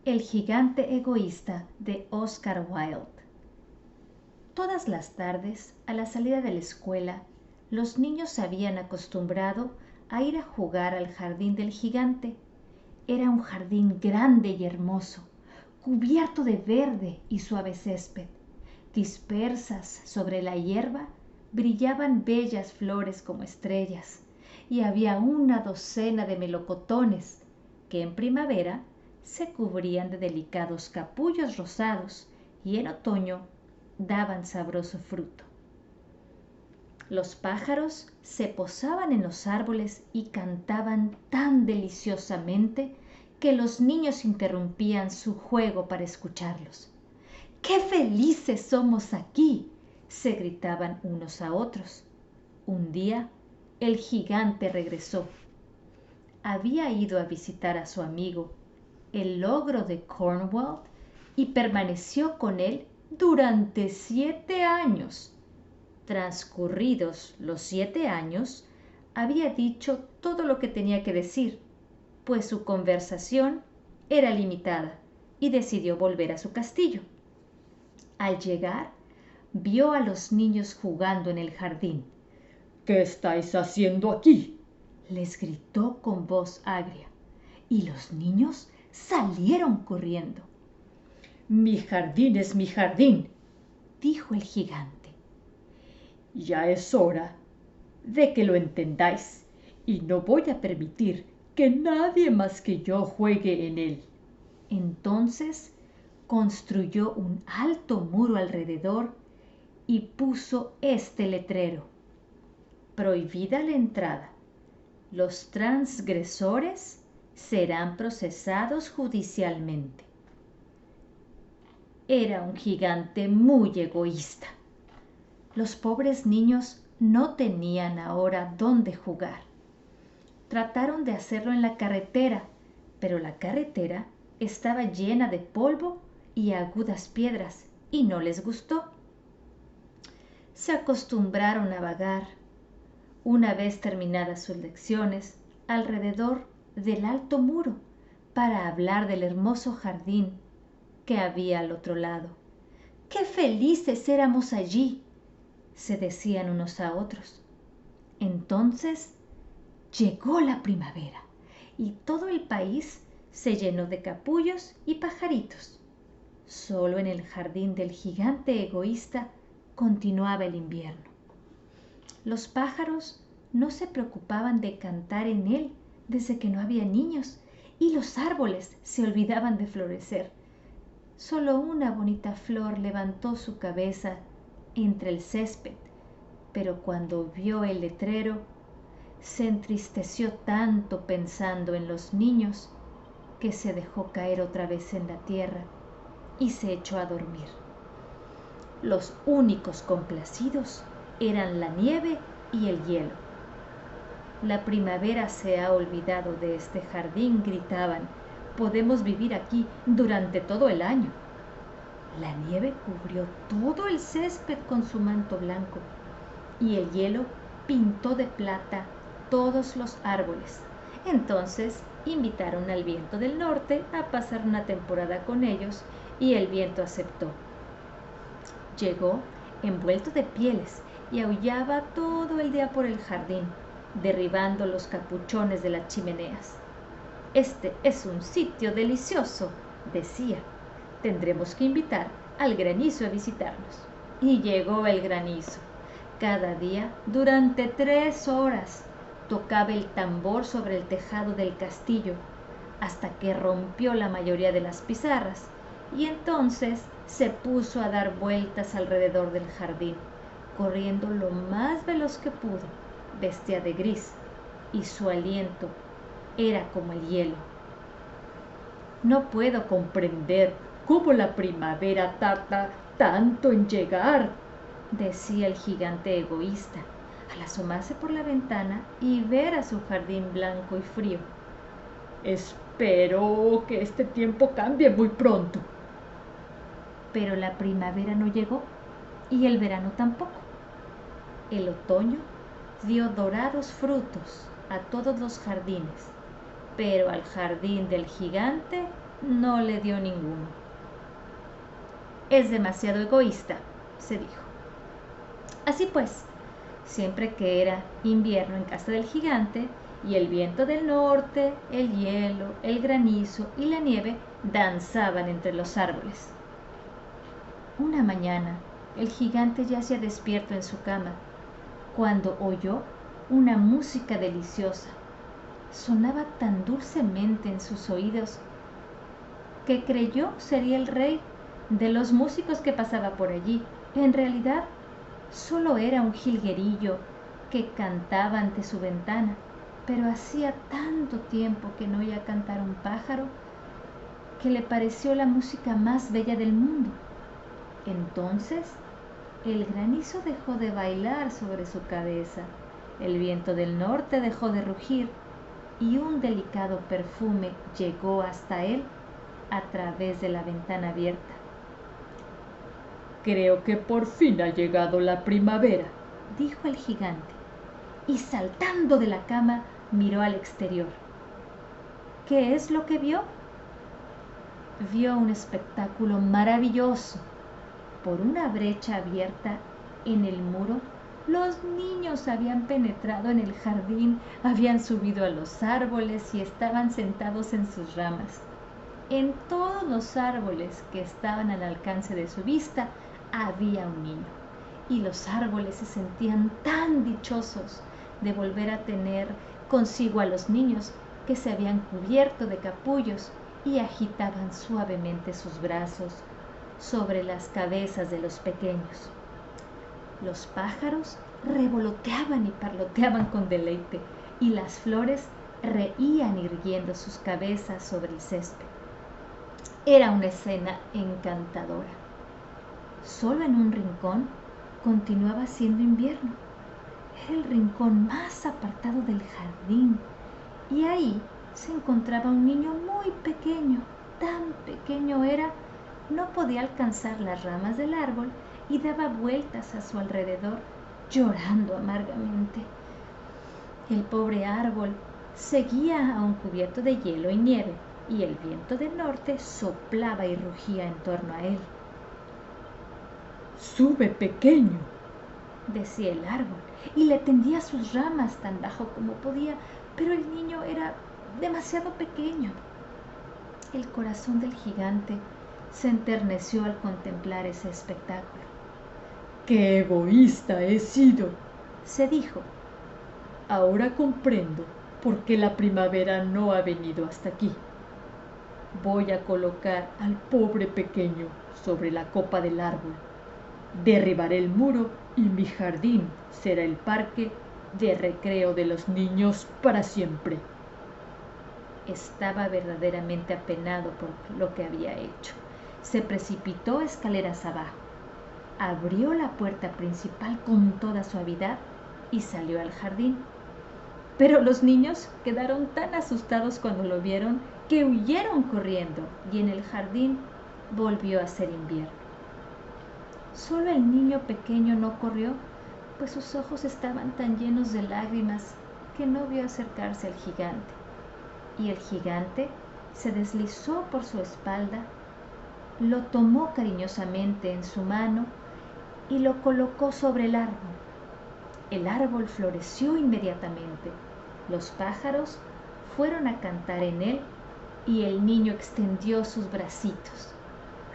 El gigante egoísta de Oscar Wilde. Todas las tardes, a la salida de la escuela, los niños se habían acostumbrado a ir a jugar al jardín del gigante. Era un jardín grande y hermoso, cubierto de verde y suave césped. Dispersas sobre la hierba brillaban bellas flores como estrellas, y había una docena de melocotones que en primavera se cubrían de delicados capullos rosados y en otoño daban sabroso fruto. Los pájaros se posaban en los árboles y cantaban tan deliciosamente que los niños interrumpían su juego para escucharlos. ¡Qué felices somos aquí!, se gritaban unos a otros. Un día, el gigante regresó. Había ido a visitar a su amigo, el ogro de Cornwall, y permaneció con él durante 7 años. Transcurridos los 7 años, había dicho todo lo que tenía que decir, pues su conversación era limitada, y decidió volver a su castillo. Al llegar, vio a los niños jugando en el jardín. ¿Qué estáis haciendo aquí?, les gritó con voz agria, y los niños salieron corriendo. Mi jardín es mi jardín, dijo el gigante. Ya es hora de que lo entendáis, y no voy a permitir que nadie más que yo juegue en él. Entonces construyó un alto muro alrededor y puso este letrero: prohibida la entrada. Los transgresores serán procesados judicialmente. Era un gigante muy egoísta. Los pobres niños no tenían ahora dónde jugar. Trataron de hacerlo en la carretera, pero la carretera estaba llena de polvo y agudas piedras y no les gustó. Se acostumbraron a vagar, una vez terminadas sus lecciones, alrededor del alto muro para hablar del hermoso jardín que había al otro lado. ¡Qué felices éramos allí!, se decían unos a otros. Entonces llegó la primavera y todo el país se llenó de capullos y pajaritos. Solo en el jardín del gigante egoísta continuaba el invierno. Los pájaros no se preocupaban de cantar en él desde que no había niños, y los árboles se olvidaban de florecer. Solo una bonita flor levantó su cabeza entre el césped, pero cuando vio el letrero, se entristeció tanto pensando en los niños que se dejó caer otra vez en la tierra y se echó a dormir. Los únicos complacidos eran la nieve y el hielo. La primavera se ha olvidado de este jardín, gritaban. Podemos vivir aquí durante todo el año. La nieve cubrió todo el césped con su manto blanco y el hielo pintó de plata todos los árboles. Entonces invitaron al viento del norte a pasar una temporada con ellos y el viento aceptó. Llegó envuelto de pieles y aullaba todo el día por el jardín, derribando los capuchones de las chimeneas. Este es un sitio delicioso, decía. Tendremos que invitar al granizo a visitarnos. Y llegó el granizo. Cada día, durante 3 horas, tocaba el tambor sobre el tejado del castillo, hasta que rompió la mayoría de las pizarras, y entonces se puso a dar vueltas alrededor del jardín, corriendo lo más veloz que pudo. Vestía de gris, y su aliento era como el hielo. No puedo comprender cómo la primavera tarda tanto en llegar, decía el gigante egoísta, al asomarse por la ventana y ver a su jardín blanco y frío. Espero que este tiempo cambie muy pronto. Pero la primavera no llegó y el verano tampoco. El otoño dio dorados frutos a todos los jardines, pero al jardín del gigante no le dio ninguno. Es demasiado egoísta, se dijo. Así pues, siempre que era invierno en casa del gigante, y el viento del norte, el hielo, el granizo y la nieve danzaban entre los árboles. Una mañana, el gigante yacía despierto en su cama, cuando oyó una música deliciosa. Sonaba tan dulcemente en sus oídos que creyó sería el rey de los músicos que pasaba por allí. En realidad, solo era un jilguerillo que cantaba ante su ventana, pero hacía tanto tiempo que no oía cantar un pájaro que le pareció la música más bella del mundo. Entonces, el granizo dejó de bailar sobre su cabeza, el viento del norte dejó de rugir y un delicado perfume llegó hasta él a través de la ventana abierta. Creo que por fin ha llegado la primavera, dijo el gigante, y saltando de la cama miró al exterior. ¿Qué es lo que vio? Vio un espectáculo maravilloso. Por una brecha abierta en el muro, los niños habían penetrado en el jardín, habían subido a los árboles y estaban sentados en sus ramas. En todos los árboles que estaban al alcance de su vista había un niño, y los árboles se sentían tan dichosos de volver a tener consigo a los niños que se habían cubierto de capullos y agitaban suavemente sus brazos sobre las cabezas de los pequeños. Los pájaros revoloteaban y parloteaban con deleite, y las flores reían irguiendo sus cabezas sobre el césped. Era una escena encantadora. Solo en un rincón continuaba siendo invierno. Era el rincón más apartado del jardín, y ahí se encontraba un niño muy pequeño. Tan pequeño era, no podía alcanzar las ramas del árbol y daba vueltas a su alrededor, llorando amargamente. El pobre árbol seguía aún cubierto de hielo y nieve, y el viento del norte soplaba y rugía en torno a él. «Sube, pequeño», decía el árbol, y le tendía sus ramas tan bajo como podía, pero el niño era demasiado pequeño. El corazón del gigante se enterneció al contemplar ese espectáculo. «¡Qué egoísta he sido!», se dijo. «Ahora comprendo por qué la primavera no ha venido hasta aquí. Voy a colocar al pobre pequeño sobre la copa del árbol. Derribaré el muro y mi jardín será el parque de recreo de los niños para siempre». Estaba verdaderamente apenado por lo que había hecho. Se precipitó escaleras abajo, abrió la puerta principal con toda suavidad y salió al jardín. Pero los niños quedaron tan asustados cuando lo vieron que huyeron corriendo, y en el jardín volvió a ser invierno. Solo el niño pequeño no corrió, pues sus ojos estaban tan llenos de lágrimas que no vio acercarse al gigante. Y el gigante se deslizó por su espalda, lo tomó cariñosamente en su mano y lo colocó sobre el árbol. El árbol floreció inmediatamente. Los pájaros fueron a cantar en él y el niño extendió sus bracitos,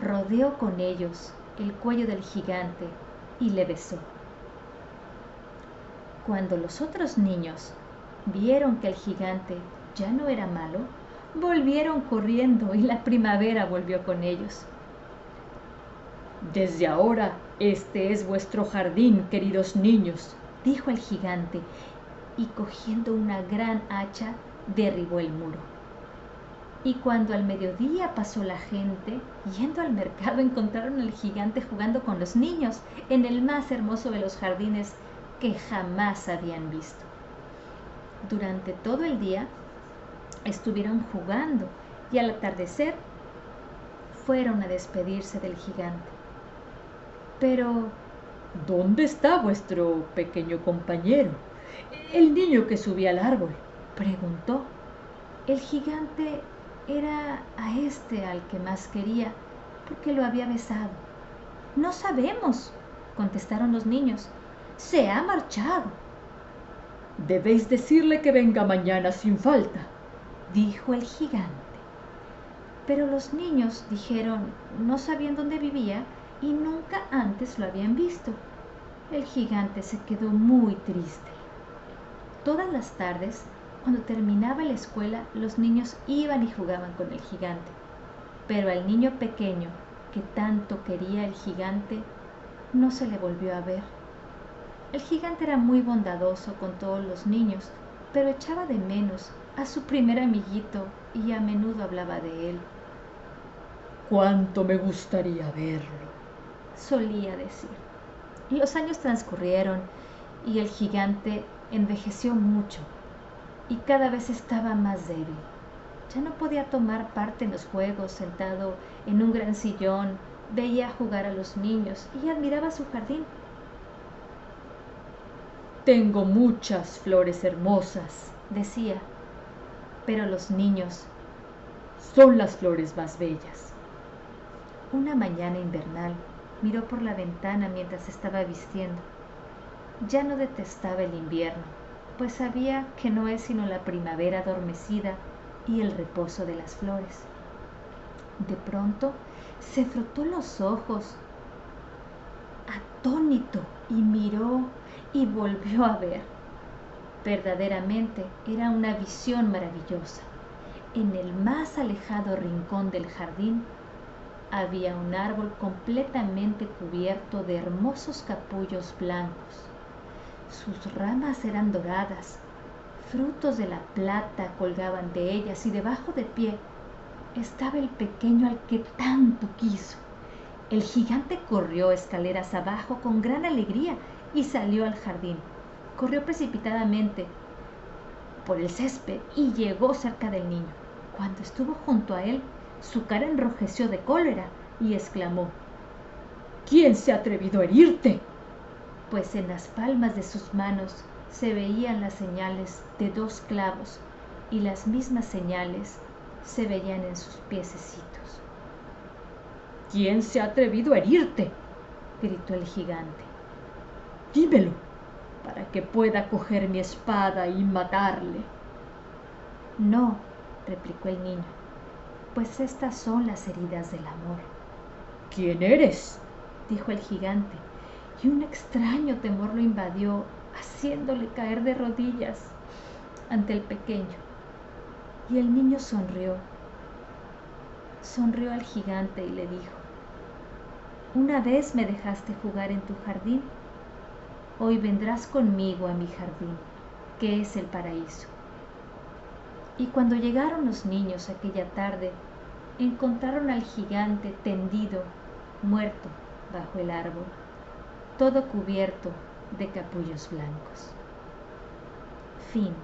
rodeó con ellos el cuello del gigante y le besó. Cuando los otros niños vieron que el gigante ya no era malo, volvieron corriendo y la primavera volvió con ellos. «Desde ahora este es vuestro jardín, queridos niños», dijo el gigante, y cogiendo una gran hacha derribó el muro. Y cuando al mediodía pasó la gente, yendo al mercado encontraron al gigante jugando con los niños en el más hermoso de los jardines que jamás habían visto. Durante todo el día estuvieron jugando y al atardecer fueron a despedirse del gigante. Pero «¿Dónde está vuestro pequeño compañero, el niño que subía al árbol?», preguntó. El gigante Era a este al que más quería, porque lo había besado. No sabemos, contestaron los niños. Se ha marchado. Debéis decirle que venga mañana sin falta, dijo el gigante. Pero los niños dijeron no sabían dónde vivía y nunca antes lo habían visto. El gigante se quedó muy triste. Todas las tardes, cuando terminaba la escuela, los niños iban y jugaban con el gigante. Pero al niño pequeño, que tanto quería el gigante, no se le volvió a ver. El gigante era muy bondadoso con todos los niños, pero echaba de menos a su primer amiguito y a menudo hablaba de él. «Cuánto me gustaría verlo», solía decir. Y los años transcurrieron y el gigante envejeció mucho y cada vez estaba más débil. Ya no podía tomar parte en los juegos, sentado en un gran sillón, veía jugar a los niños y admiraba su jardín. «Tengo muchas flores hermosas», decía, pero los niños «son las flores más bellas». Una mañana invernal miró por la ventana mientras estaba vistiendo. Ya no detestaba el invierno, pues sabía que no es sino la primavera adormecida y el reposo de las flores. De pronto se frotó los ojos, atónito, y miró y volvió a ver. Verdaderamente era una visión maravillosa. En el más alejado rincón del jardín había un árbol completamente cubierto de hermosos capullos blancos. Sus ramas eran doradas, frutos de la plata colgaban de ellas y debajo de pie estaba el pequeño al que tanto quiso. El gigante corrió escaleras abajo con gran alegría y salió al jardín. Corrió precipitadamente por el césped y llegó cerca del niño. Cuando estuvo junto a él, su cara enrojeció de cólera y exclamó: «¿Quién se ha atrevido a herirte?», pues en las palmas de sus manos se veían las señales de 2 clavos y las mismas señales se veían en sus piececitos. «¿Quién se ha atrevido a herirte?», gritó el gigante. «Dímelo, para que pueda coger mi espada y matarle». «No», replicó el niño, «pues estas son las heridas del amor». «¿Quién eres?», dijo el gigante, y un extraño temor lo invadió, haciéndole caer de rodillas ante el pequeño. Y el niño sonrió al gigante y le dijo: «Una vez me dejaste jugar en tu jardín, hoy vendrás conmigo a mi jardín, que es el paraíso». Y cuando llegaron los niños aquella tarde, encontraron al gigante tendido, muerto, bajo el árbol, todo cubierto de capullos blancos. Fin.